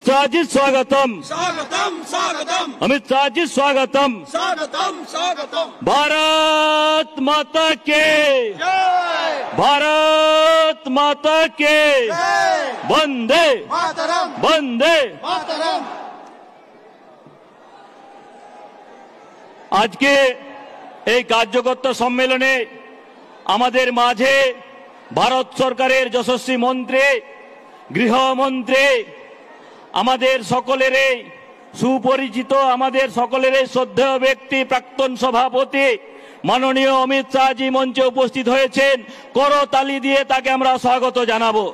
शाह जी स्वागतम। स्वागतम स्वागतम। अमित शाह जी स्वागतम। स्वागतम स्वागतम। भारत माता के जय। भारत माता के जय। वंदे मातरम। वंदे मातरम। आज के এই কার্যকর্তা সম্মেলনে আমাদের মাঝে ভারত সরকারের যশস্বী মন্ত্রী গৃহমন্ত্রী আমাদের সকলেরই সুপরিচিত আমাদের সকলেরই শ্রদ্ধেয় ব্যক্তি প্রাক্তন সভাপতি মাননীয় অমিত শাহজি মঞ্চে উপস্থিত হয়েছেন। করতালি দিয়ে তাকে আমরা স্বাগত জানাবো।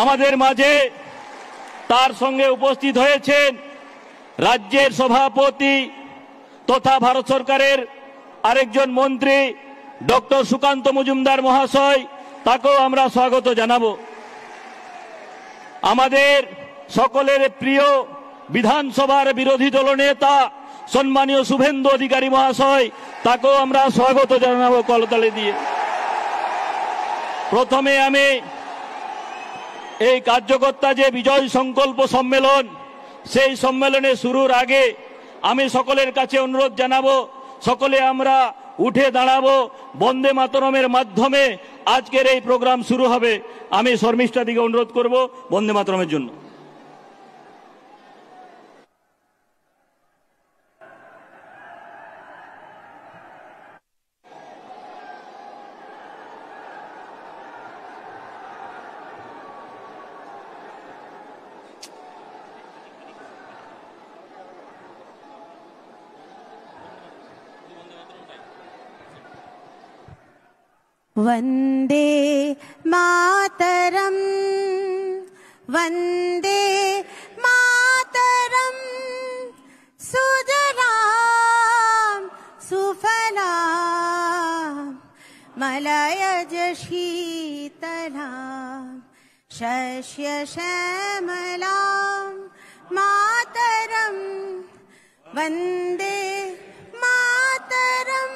আমাদের মাঝে তার সঙ্গে উপস্থিত হয়েছেন রাজ্যের সভাপতি তথা ভারত সরকারের আরেকজন মন্ত্রী ডক্টর সুকান্ত মজুমদার মহাশয়, তাকেও আমরা স্বাগত জানাবো। আমাদের সকলের প্রিয় বিধানসভার বিরোধী দলনেতা সম্মানীয় শুভেন্দু অধিকারী মহাশয়, তাকেও আমরা স্বাগত জানাবো করতালি দিয়ে। প্রথমে আমি এই কার্যকর্তা যে বিজয় সংকল্প সম্মেলন, সেই সম্মেলনে শুরুর আগে আমি সকলের কাছে অনুরোধ জানাবো, সকলে আমরা উঠে দাঁড়াবো। বন্দে মাতরমের মাধ্যমে আজকের এই প্রোগ্রাম শুরু হবে। আমি শর্মিষ্ঠা দিকে অনুরোধ করব বন্দে মাতরমের জন্য। वंदे मातरम वंदे मातरम सुजलाम सुफलाम मलयज शीतलाम शस्य श्यामलाम मातरम वंदे मातरम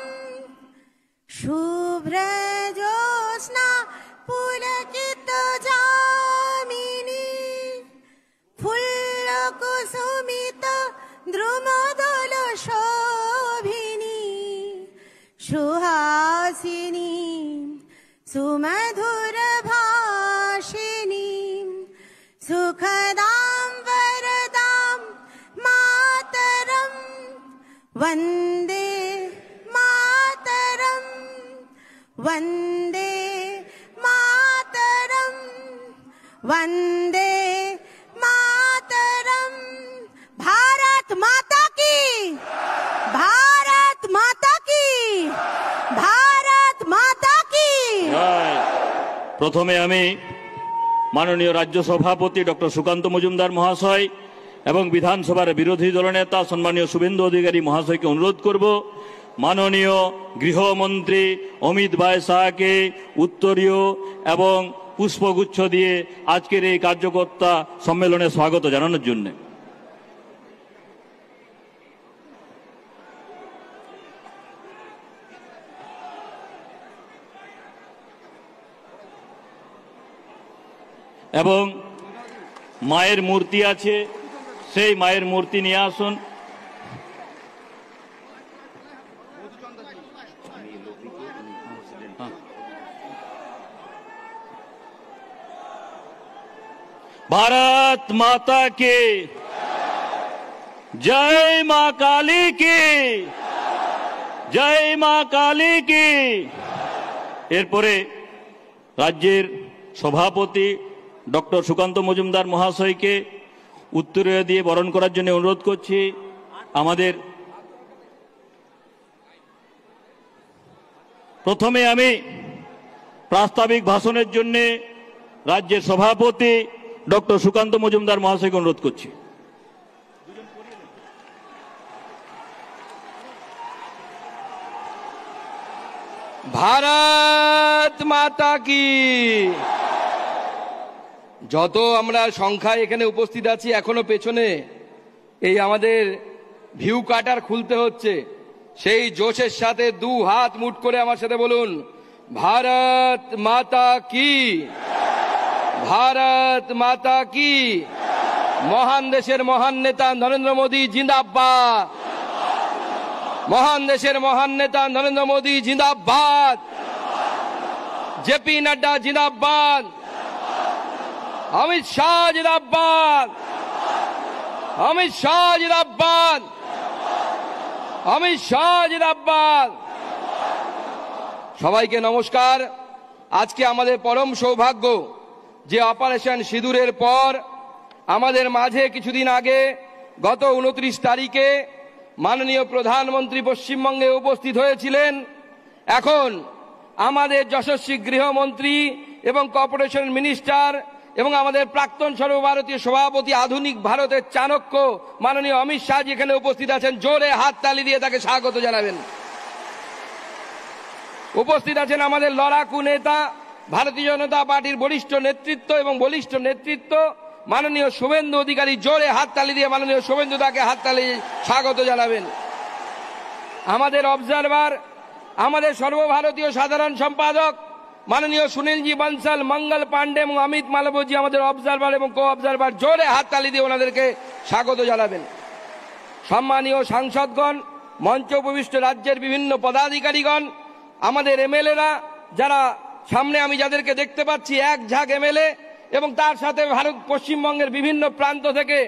शुभ्र ज्योत्स्ना पुलकित जामिनी फुल्लकुसुमित द्रुमदल शोभिनी सुहासिनी सुमधुर भाषिनी सुखदां वरदां मातरं वन्दे मातरं वन्दे मातरं वन्दे मातरं। भारत माता की, भारत माता की, भारत माता की। প্রথমে আমি মাননীয় রাজ্য সভাপতি ডক্টর সুকান্ত মজুমদার মহাশয় এবং বিধানসভার বিরোধী দলনেতা সম্মানীয় শুভেন্দু অধিকারী মহাশয়কে অনুরোধ করব মাননীয় গৃহমন্ত্রী অমিত ভাই শাহকে উত্তরীয় এবং পুষ্পগুচ্ছ দিয়ে আজকের এই কার্যকর্তা সম্মেলনে স্বাগত জানানোর জন্য। এবং মায়ের মূর্তি আছে, সেই মায়ের মূর্তি নিয়ে আসুন। भारत माता की जय मां काली की, जय मां काली की। এরপরে রাজ্যের সভাপতি ডক্টর সুকান্ত মজুমদার মহাশয়কে উত্তরীয় দিয়ে বরণ করার জন্য অনুরোধ করছি। আমাদের প্রথমে আমি প্রাস্তাবিক ভাষণের জন্য রাজ্যের সভাপতি ডক্টর সুকান্ত মজুমদার মহাশয়কে অনুরোধ করছি। ভারত মাতা কি। যত আমরা সংখ্যায় এখানে উপস্থিত আছি, এখনো পেছনে এই আমাদের ভিউ কাটার খুলতে হচ্ছে, সেই জোশের সাথে দু হাত মুঠ করে আমার সাথে বলুন, ভারত মাতা কি, ভারত মাতা কি। মহান দেশের মহান নেতা নরেন্দ্র মোদী জিন্দাবাদ। মহান দেশের মহান নেতা নরেন্দ্র মোদী জিন্দাবাদ। জেপি নাড্ডা জিন্দাবাদ। অমিত শাহ জিন্দাবাদ। অমিত শাহ জিন্দাবাদ। অমিত শাহ জিন্দাবাদ। সবাইকে নমস্কার। আজকে আমাদের পরম সৌভাগ্য যে অপারেশন সিঁদুরের পর আমাদের মাঝে কিছুদিন আগে গত 29 তারিখে মাননীয় প্রধানমন্ত্রী পশ্চিমবঙ্গে উপস্থিত হয়েছিলেন। এখন আমাদের যশস্বী গৃহমন্ত্রী এবং কর্পোরেশন মিনিস্টার এবং আমাদের প্রাক্তন সর্বভারতীয় সভাপতি, আধুনিক ভারতের চাণক্য মাননীয় অমিত শাহ এখানে উপস্থিত আছেন। জোরে হাততালি দিয়ে তাকে স্বাগত জানাবেন। উপস্থিত আছেন আমাদের লড়াকু নেতা, ভারতীয় জনতা পার্টির বলিষ্ঠ নেতৃত্ব এবং বলিষ্ঠ নেতৃত্ব মাননীয় শুভেন্দু অধিকারী। জোরে হাততালি দিয়ে মাননীয় শুভেন্দু তাকে হাততালি স্বাগত জানাবেন। আমাদের অবজারভার, আমাদের সর্বভারতীয় সাধারণ সম্পাদক মাননীয় সুনীলজি বনসাল, মঙ্গল পান্ডে এবং অমিত মালব্যজি আমাদের অবজারভার এবং কো অবজারভার। জোরে হাততালি দিয়ে ওনাদেরকে স্বাগত জানাবেন। সম্মানীয় সাংসদগণ, মঞ্চ উপবিষ্ট রাজ্যের বিভিন্ন পদাধিকারীগণ, আমাদের এমএলএরা যারা সামনে আমি যাদেরকে দেখতে পাচ্ছি, এক ঝাঁক এমএলএ এবং তার সাথে ভারত পশ্চিমবঙ্গের বিভিন্ন প্রান্ত থেকে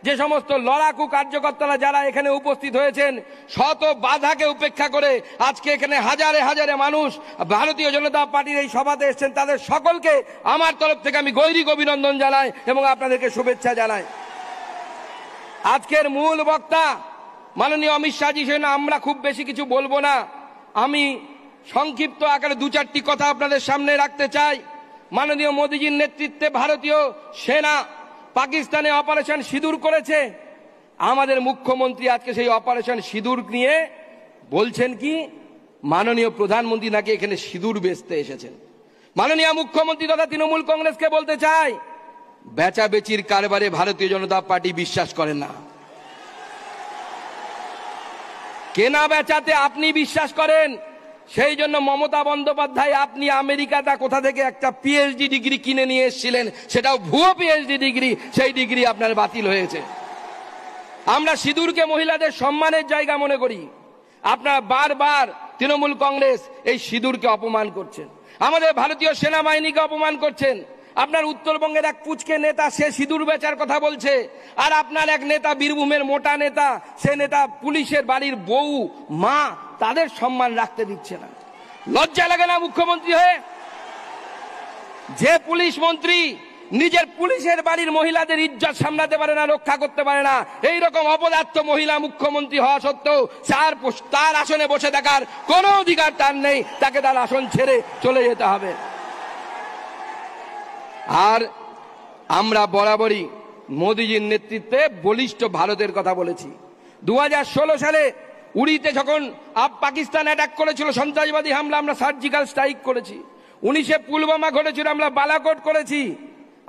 যে সমস্ত লড়াকু কার্যকর্তারা যারা এখানে উপস্থিত হয়েছেন, শত বাধাকে উপেক্ষা করে আজকে এখানে হাজারে হাজারে মানুষ ভারতীয় জনতা পার্টির এই সভাতে এসেছেন, তাদের সকলকে আমার তরফ থেকে আমি গৈরিক অভিনন্দন জানাই এবং আপনাদেরকে শুভেচ্ছা জানাই। আজকের মূল বক্তা মাননীয় অমিত শাহজি, সেজন্য আমরা খুব বেশি কিছু বলবো না। আমি সংক্ষিপ্ত আকারে 2-4টি কথা আপনাদের সামনে রাখতে চাই। মাননীয় মোদীজির নেতৃত্বে ভারতীয় সেনা পাকিস্তানে অপারেশন সিঁদুর করেছে। আমাদের মুখ্যমন্ত্রী আজকে সেই অপারেশন সিঁদুর নিয়ে বলছেন কি মাননীয় প্রধানমন্ত্রী নাকি এখানে সিঁদুর বেচতে এসেছেন। মাননীয় মুখ্যমন্ত্রী তথা তৃণমূল কংগ্রেসকে বলতে চাই, বেচাবেচির কারবারে ভারতীয় জনতা পার্টি বিশ্বাস করেন না। কেনা বেচাতে আপনি বিশ্বাস করেন, সেই জন্য মমতা বন্দ্যোপাধ্যায় আপনি আমেরিকাটা কোথা থেকে একটা পিএইচডি ডিগ্রি কিনে নিয়ে এসেছিলেন, সেটাও ভুয়ো পিএইচডি ডিগ্রি, সেই ডিগ্রি আপনার বাতিল হয়েছে। আমরা সিঁদুরকে মহিলাদের সম্মানের জায়গা মনে করি। আপনারা বারবার তৃণমূল কংগ্রেস এই সিঁদুরকে অপমান করছেন, আমাদের ভারতীয় সেনাবাহিনীকে অপমান করছেন। আপনার উত্তরবঙ্গের এক পুচকে নেতা, সে সিঁদুর বেচার কথা বলছে, আর আপনার এক নেতা বীরভূমের মোটা নেতা, সে নেতা পুলিশের বাড়ির বউ মা, তাদের সম্মান রাখতে দিচ্ছে না। লজ্জা লাগে না মুখ্যমন্ত্রী হয়ে? যে পুলিশ মন্ত্রী নিজের পুলিশের বাড়ির মহিলাদের ইজ্জত সামলাতে পারে না, রক্ষা করতে পারে না, এইরকম অপদার্থ মহিলা মুখ্যমন্ত্রী হওয়া সত্ত্বেও তার আসনে বসে থাকার কোনো অধিকার তার নেই, তাকে তার আসন ছেড়ে চলে যেতে হবে। আর আমরা বরাবরই মোদীজির নেতৃত্বে বলিষ্ঠ ভারতের কথা বলেছি। 2016 সালে উড়িতে যখন পাকিস্তান অ্যাটাক করেছিল, সন্ত্রাসবাদী হামলা, আমরা সার্জিক্যাল স্ট্রাইক করেছি। 19-এ পুলওয়ামা ঘটেছিল, আমরা বালাকোট করেছি।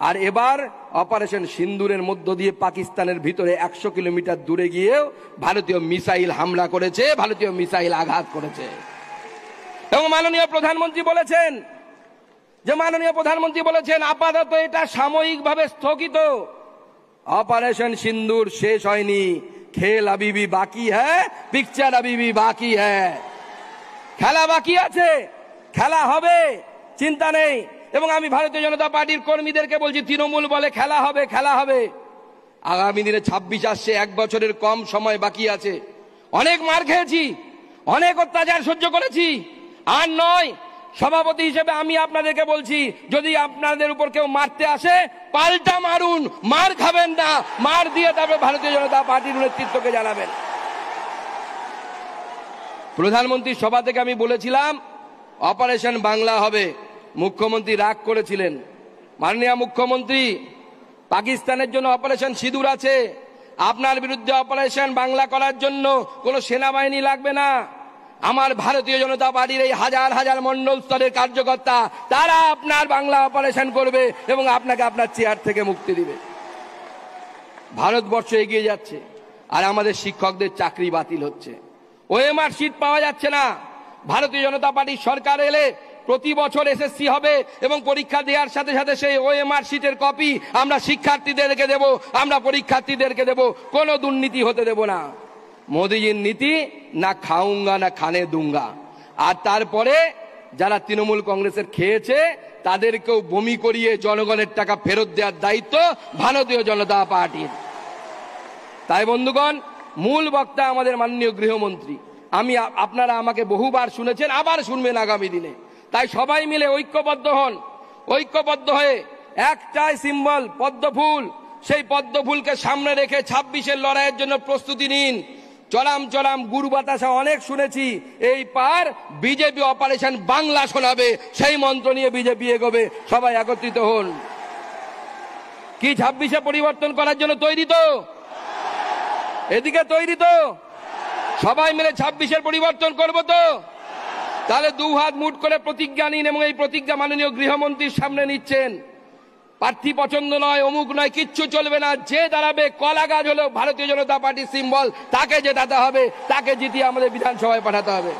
আর এবার অপারেশন সিন্দুরের মধ্য দিয়ে পাকিস্তানের ভিতরে 100 কিলোমিটার দূরে গিয়েও ভারতীয় মিসাইল হামলা করেছে, ভারতীয় মিসাইল আঘাত করেছে। এবং মাননীয় প্রধানমন্ত্রী বলেছেন আপাতত এটা সাময়িকভাবে স্থগিত। অপারেশন সিন্দুর শেষ হয়নি, খেল अभी भी बाकी है, পিকচার अभी भी बाकी है। খেলা বাকি আছে, খেলা হবে, চিন্তা নেই। এবং আমি ভারতীয় জনতা পার্টির কর্মীদেরকে বলছি, তৃণমূল বলে খেলা হবে, খেলা হবে। আগামী দিনে 26 আসছে, 1 বছরের কম সময় বাকি আছে। অনেক মার খেয়েছি, অনেক অত্যাচার সহ্য করেছি, আর নয়। সভাপতি হিসেবে আমি আপনাদেরকে বলছি, যদি আপনাদের উপর কেউ মারতে আসে, পাল্টা মারুন, মার খাবেন না, মার দিয়ে তারপরে ভারতীয় জনতা পার্টির নেতৃত্বকে জানাবেন। প্রধানমন্ত্রী সভা থেকে আমি বলেছিলাম অপারেশন বাংলা হবে, মুখ্যমন্ত্রী রাগ করেছিলেন। মাননীয় মুখ্যমন্ত্রী, পাকিস্তানের জন্য অপারেশন সিঁদুর আছে, আপনার বিরুদ্ধে অপারেশন বাংলা করার জন্য কোনো সেনাবাহিনী লাগবে না। আমার ভারতীয় জনতা পার্টির এই হাজার হাজার মন্ডল স্তরের কার্যকর্তা, তারা আপনার বাংলা অপারেশন করবে এবং আপনাকে আপনার চেয়ার থেকে মুক্তি দিবে। ভারতবর্ষ এগিয়ে যাচ্ছে, আর আমাদের শিক্ষকদের চাকরি বাতিল হচ্ছে, ওএমআর সিট পাওয়া যাচ্ছে না। ভারতীয় জনতা পার্টির সরকার এলে প্রতি বছর এসএসসি হবে এবং পরীক্ষা দেওয়ার সাথে সাথে সেই ওএমআর শিটের কপি আমরা শিক্ষার্থীদেরকে দেব, আমরা পরীক্ষার্থীদেরকে দেব, কোনো দুর্নীতি হতে দেব না। মোদিজির নীতি না খাউঙ্গা না খানে দুঙ্গা। আর তারপরে যারা তৃণমূল কংগ্রেসের খেয়েছে তাদেরকেও বমি করিয়ে জনগণের টাকা ফেরত দেওয়ার দায়িত্ব ভারতীয় জনতা পার্টির। তাই বন্ধুগণ, মূল বক্তা আমাদের মাননীয় গৃহমন্ত্রী। আপনারা আমাকে বহুবার শুনেছেন, আবার শুনবেন আগামী দিনে। তাই সবাই মিলে ঐক্যবদ্ধ হন, ঐক্যবদ্ধ হয়ে একটাই সিম্বল পদ্মফুল, সেই পদ্মফুলকে সামনে রেখে 26-এর লড়াইয়ের জন্য প্রস্তুতি নিন। চলাম চলাম গুরু বাতাসা অনেক শুনেছি, এই পার বিজেপি অপারেশন বাংলা শোনাবে, সেই মন্ত্র নিয়ে বিজেপি এগোবে। সবাই একত্রিত হন। কি 26-এ পরিবর্তন করার জন্য তৈরি তো? এদিকে তৈরি তো? সবাই মিলে 26-এর পরিবর্তন করব তো? তাহলে দু হাত মুঠ করে প্রতিজ্ঞা নিন, এবং এই প্রতিজ্ঞা মাননীয় গৃহমন্ত্রীর সামনে নিচ্ছেন। প্রার্থী পছন্দ নয়, অমুক নয়, কিচ্ছু চলবে না। যে দাঁড়াবে, কলা গাছ হলেও ভারতীয় জনতা পার্টির সিম্বল, তাকে জেতাতে হবে, তাকে জিতিয়ে আমাদের বিধানসভায় পাঠাতে হবে।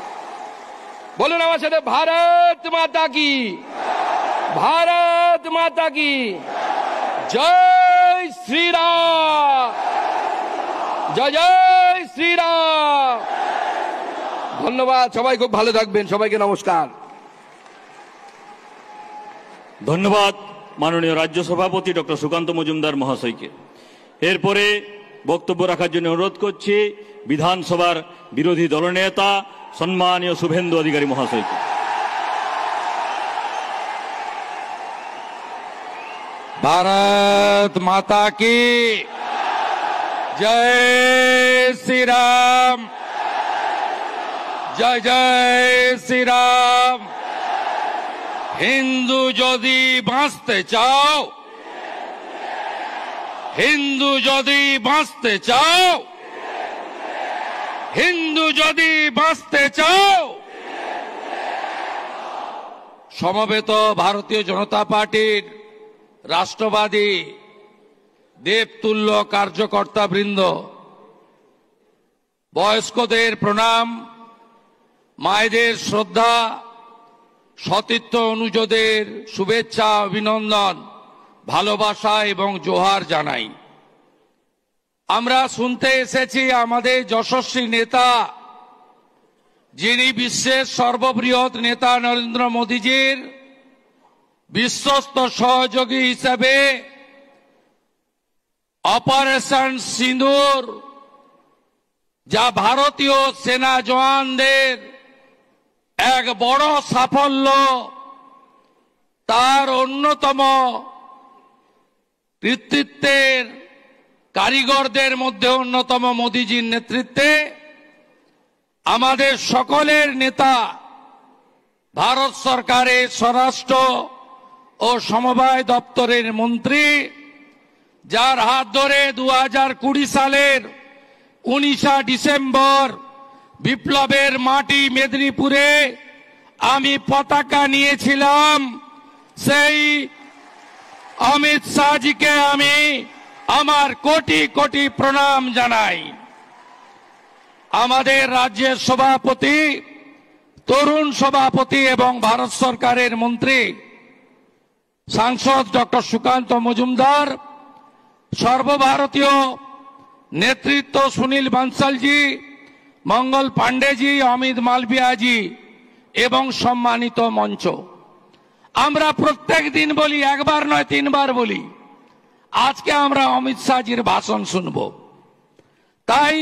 বলুন আমার সাথে, ভারত মাতা কি, ভারত মাতা কি, জয় শ্রীরাম, জয় জয় শ্রীরাম। ধন্যবাদ, সবাই খুব ভালো থাকবেন, সবাইকে নমস্কার। ধন্যবাদ মাননীয় রাজ্য সভাপতি ডক্টর সুকান্ত মজুমদার মহাশয়কে। এরপরে বক্তব্য রাখার জন্য অনুরোধ করছি বিধানসভার বিরোধী দলনেতা সম্মানীয় শুভেন্দু অধিকারী মহাশয়কে। भारत माता की जय श्री राम, जय जय श्री राम। हिंदू যদি বাঁচতে চাও, হিন্দু যদি বাঁচতে চাও, হিন্দু যদি বাঁচতে চাও, সমবেত ভারতীয় জনতা পার্টির রাষ্ট্রবাদী দেবতুল্য কার্যকর্তা বৃন্দ, বয়স্কদের প্রণাম, মায়েদের শ্রদ্ধা, সতীর্থ অনুজদের শুভেচ্ছা, অভিনন্দন, ভালোবাসা এবং জোহার জানাই। আমরা শুনতে এসেছি আমাদের যশস্বী নেতা, যিনি বিশ্বের সর্ববৃহৎ নেতা নরেন্দ্র মোদীজির বিশ্বস্ত সহযোগী হিসেবে অপারেশন সিঁদুর, যা ভারতীয় সেনা জওয়ানদের এক বড় সাফল্য, তার অন্যতম কৃতিত্বের কারিগরদের মধ্যে অন্যতম মোদীজির নেতৃত্বে আমাদের সকলের নেতা, ভারত সরকারের স্বরাষ্ট্র ও সমবায় দপ্তরের মন্ত্রী, যার হাত ধরে 2020 সালের 19 ডিসেম্বর বিপ্লবের মাটি মেদিনীপুরে আমি পতাকা নিয়েছিলাম, সেই অমিত শাহজিকে আমি আমার কোটি কোটি প্রণাম জানাই। আমাদের রাজ্যের সভাপতি, তরুণ সভাপতি এবং ভারত সরকারের মন্ত্রী সাংসদ ডক্টর সুকান্ত মজুমদার, সর্বভারতীয় নেতৃত্ব সুনীল বানসালজি, মঙ্গল পাণ্ডেজি, অমিত মালভিয়াজি এবং সম্মানিত মঞ্চ। আমরা প্রত্যেক দিন বলি, একবার নয় 3 বার বলি, আজকে আমরা অমিত শাহজির ভাষণ শুনব। তাই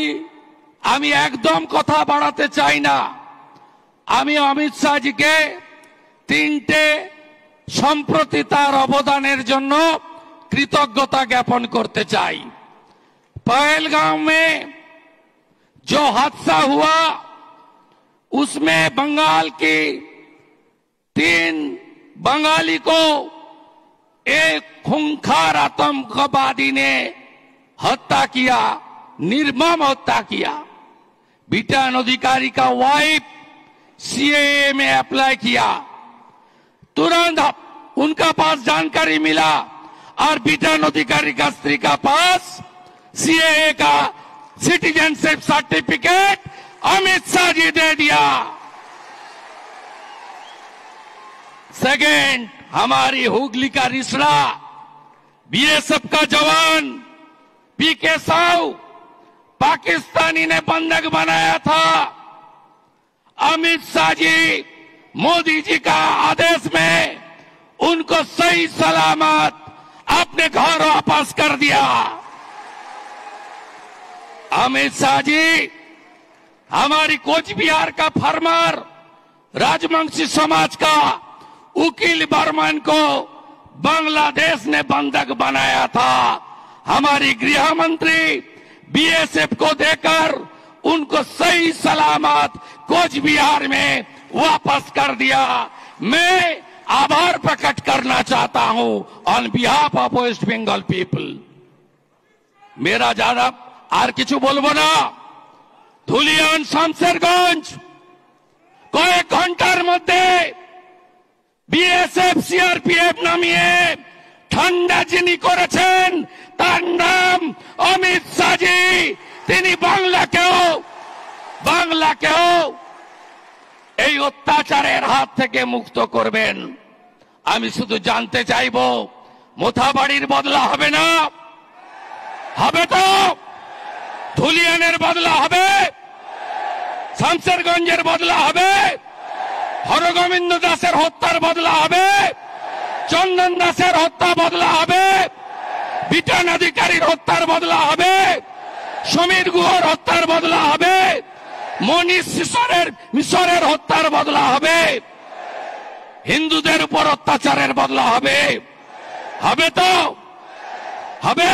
আমি একদম কথা বাড়াতে চাই না। আমি অমিত শাহজিকে 3টে সম্প্রতি তার অবদানের জন্য कृतज्ञता ज्ञापन करते चाই। पहलगाम में जो हादसा हुआ उसमें बंगाल की 3 बंगाली को एक खूंखार आतंकवादी ने हत्या किया, निर्मम हत्या किया। बिटान अधिकारी का वाइफ सीएए में अप्लाई किया, तुरंत उनका पास जानकारी मिला और बिटान अधिकारी का स्त्री का पास सीएए का सिटीजनशिप सर्टिफिकेट अमित शाह जी दे दिया। सेकेंड, हमारी हुगली का रिसड़ा बीएसएफ का जवान पीके साहू पाकिस्तानी ने बंधक बनाया था। अमित शाह जी मोदी जी का आदेश में उनको सही सलामत अपने घर वापस कर दिया। अमित शाह जी हमारी कोच बिहार का फार्मर राजवंशी समाज का उकील बर्मन को बांग्लादेश ने बंधक बनाया था। हमारी गृह मंत्री बीएसएफ को देकर उनको सही सलामत कोच बिहार में वापस कर दिया। मैं आभार प्रकट करना चाहता हूं on behalf of West Bengal people. मेरा ज्यादा আর কিছু বলবো না। ধুলিয়ান শামসেরগঞ্জ কয়েক ঘন্টার মধ্যে বিএসএফ সিআরপিএফ নামিয়ে ঠান্ডা যিনি করেছেন তার নাম অমিত শাহজি। তিনি বাংলাকেও এই অত্যাচারের হাত থেকে মুক্ত করবেন। আমি শুধু জানতে চাইবো মোথাবাড়ির বদলা হবে না? হবে তো? ধুলিয়ানের বদলা হবে? শামসেরগঞ্জের বদলা হবে? হরগোবিন্দ দাসের হত্যার বদলা হবে? চন্দন দাসের হত্যা বদলা হবে? বিটান অধিকারীর হত্যার বদলা হবে? সমীর গুহর হত্যার বদলা হবে? মনীষ মিশরের হত্যার বদলা হবে? হিন্দুদের উপর অত্যাচারের বদলা হবে? হবে তো? হবে?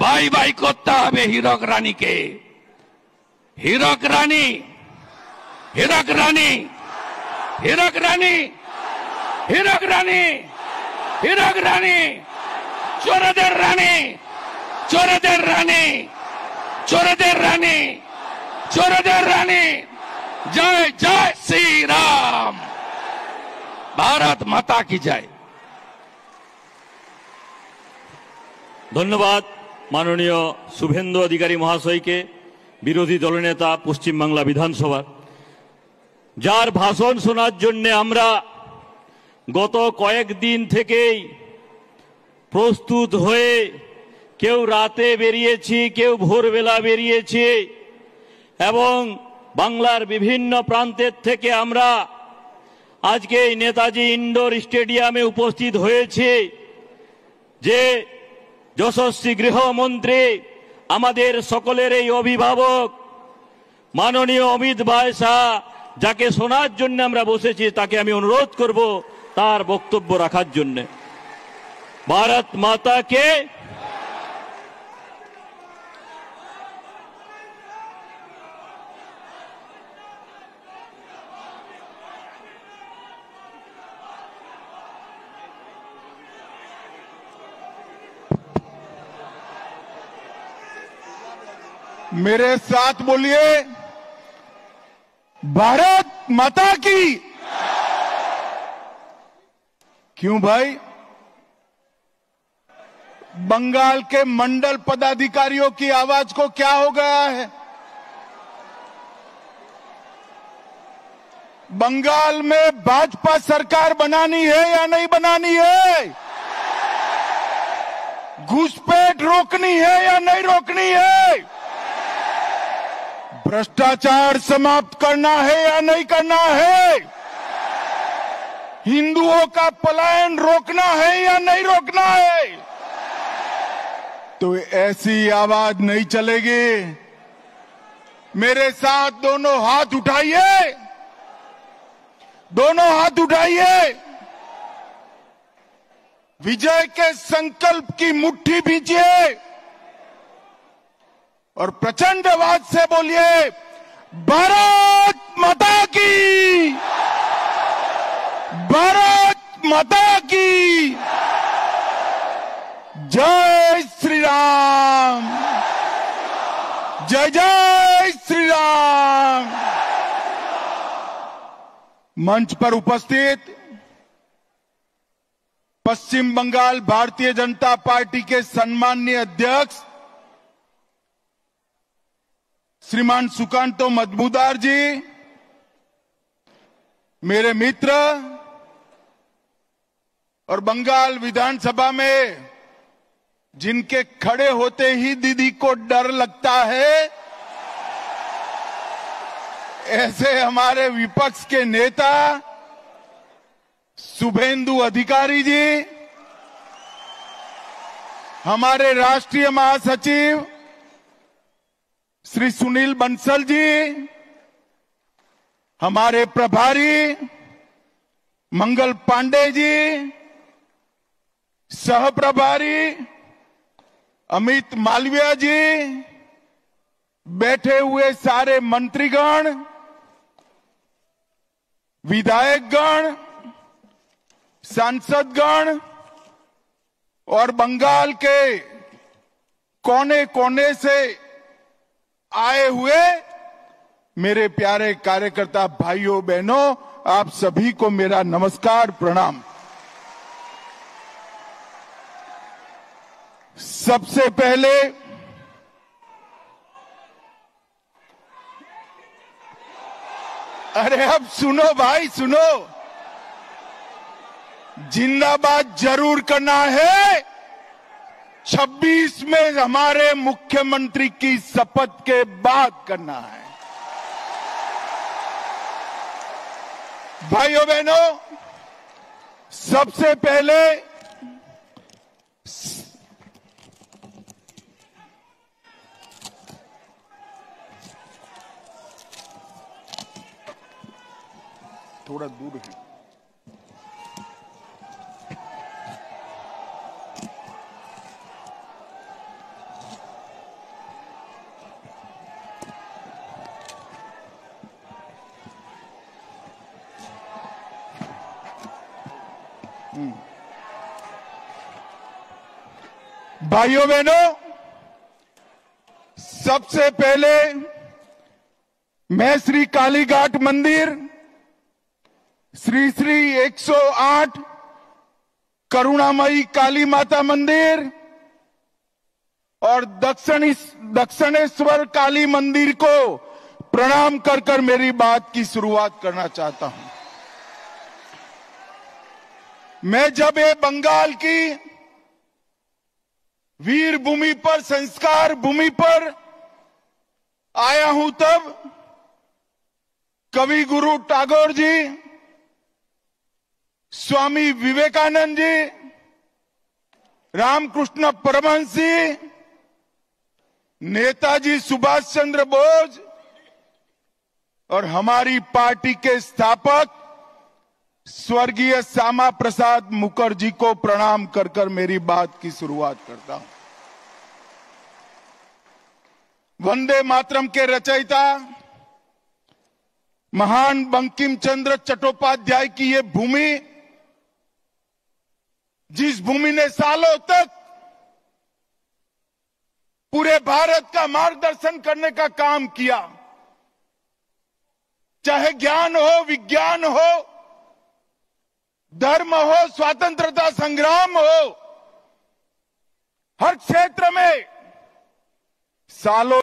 বাই বাই করতে হবে হীরক রানীকে। হীরক রানী হীরক রানী হীরক রানী হীরক রানী হীরক রানী চোরদের রানী চোরদের রানী চোরদের রানী চোরদের রানী। জয় জয় শ্রী রাম। ভারত মাতা কি জয়। ধন্যবাদ মাননীয় শুভেন্দু অধিকারী মহাশয়কে, বিরোধী দলনেতা পশ্চিমবাংলা বিধানসভার, যার ভাষণ শোনার জন্য আমরা গত কয়েকদিন থেকেই প্রস্তুত হয়ে কেউ রাতে বেরিয়েছি, কেউ ভোরবেলা বেরিয়েছি এবং বাংলার বিভিন্ন প্রান্তের থেকে আমরা আজকে এই নেতাজি ইন্ডোর স্টেডিয়ামে উপস্থিত হয়েছি। যে যশস্বী গৃহমন্ত্রী, আমাদের সকলের এই অভিভাবক মাননীয় অমিত ভাই শাহ, যাকে শোনার জন্য আমরা বসেছি, তাকে আমি অনুরোধ করব তার বক্তব্য রাখার জন্য। ভারত মাতা কে। मेरे साथ बोलिए, भारत माता की। क्यों भाई? बंगाल के मंडल पदाधिकारियों की आवाज को क्या हो गया है? बंगाल में भाजपा सरकार बनानी है या नहीं बनानी है? घुसपैठ रोकनी है या नहीं रोकनी है? भ्रष्टाचार समाप्त करना है या नहीं करना है? हिंदुओं का पलायन रोकना है या नहीं रोकना है? तो ऐसी आवाज नहीं चलेगी। मेरे साथ दोनों हाथ उठाइए, दोनों हाथ उठाइए। विजय के संकल्प की मुट्ठी भींचिए और प्रचंड आवाज से बोलिए, भारत माता की, भारत माता की जय श्री राम, जय जय श्री राम। मंच पर उपस्थित पश्चिम बंगाल भारतीय जनता पार्टी के सम्माननीय अध्यक्ष श्रीमान सुकांतो मजमूदार जी, मेरे मित्र और बंगाल विधानसभा में जिनके खड़े होते ही दीदी को डर लगता है, ऐसे हमारे विपक्ष के नेता शुभेंदु अधिकारी जी, हमारे राष्ट्रीय महासचिव श्री सुनील बंसल जी, हमारे प्रभारी मंगल पांडे जी, सह प्रभारी अमित मालविया जी, बैठे हुए सारे मंत्रीगण, विधायकगण, सांसदगण और बंगाल के कोने कोने से आए हुए मेरे प्यारे कार्यकर्ता भाइयों बहनों, आप सभी को मेरा नमस्कार प्रणाम। सबसे पहले अरे अब सुनो भाई सुनो, जिंदाबाद जरूर करना है। 26 में हमारे मुख्यमंत्री की शपथ के बाद करना है। भाइयों बहनों, सबसे पहले थोड़ा दूर है। भाइयों बहनों, सबसे पहले मैं श्री कालीघाट मंदिर, श्री श्री 108 करुणामयी काली माता मंदिर और दक्षिणेश्वर काली मंदिर को प्रणाम कर कर मेरी बात की शुरुआत करना चाहता हूं। मैं जब ये बंगाल की वीर भूमि पर, संस्कार भूमि पर आया हूं, तब कवि गुरु टैगोर जी, स्वामी विवेकानंद जी, रामकृष्ण परमहंस जी, नेताजी सुभाष चंद्र बोस और हमारी पार्टी के स्थापक स्वर्गीय श्यामा प्रसाद मुखर्जी को प्रणाम कर कर मेरी बात की शुरुआत करता हूं। वंदे मातरम के रचयिता महान बंकिम चंद्र चट्टोपाध्याय की ये भूमि, जिस भूमि ने सालों तक पूरे भारत का मार्गदर्शन करने का काम किया, चाहे ज्ञान हो, विज्ञान हो, धर्म हो, स्वतंत्रता संग्राम हो, हर क्षेत्र में सालों